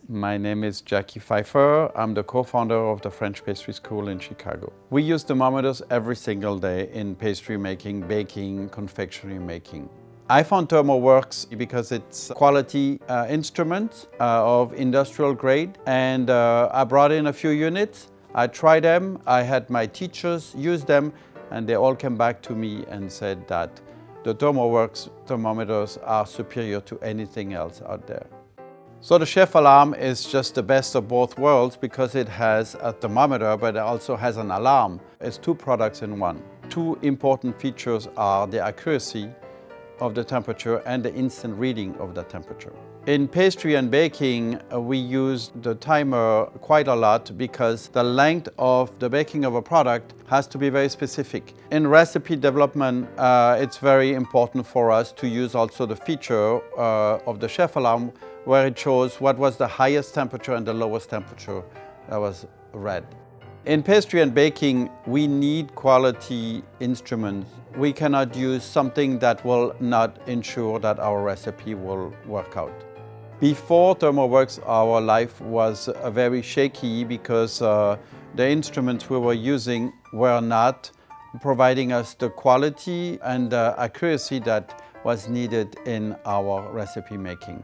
My name is Jacquy Pfeiffer. I'm the co-founder of the French Pastry School in Chicago. We use thermometers every single day in pastry making, baking, confectionery making. I found ThermoWorks because it's a quality instrument of industrial grade, and I brought in a few units. I tried them, I had my teachers use them, and they all came back to me and said that the ThermoWorks thermometers are superior to anything else out there. So the ChefAlarm is just the best of both worlds because it has a thermometer, but it also has an alarm. It's two products in one. Two important features are the accuracy of the temperature and the instant reading of the temperature. In pastry and baking, we use the timer quite a lot because the length of the baking of a product has to be very specific. In recipe development, it's very important for us to use also the feature of the ChefAlarm where it shows what was the highest temperature and the lowest temperature that was read. In pastry and baking, we need quality instruments. We cannot use something that will not ensure that our recipe will work out. Before ThermoWorks, our life was very shaky because the instruments we were using were not providing us the quality and the accuracy that was needed in our recipe making.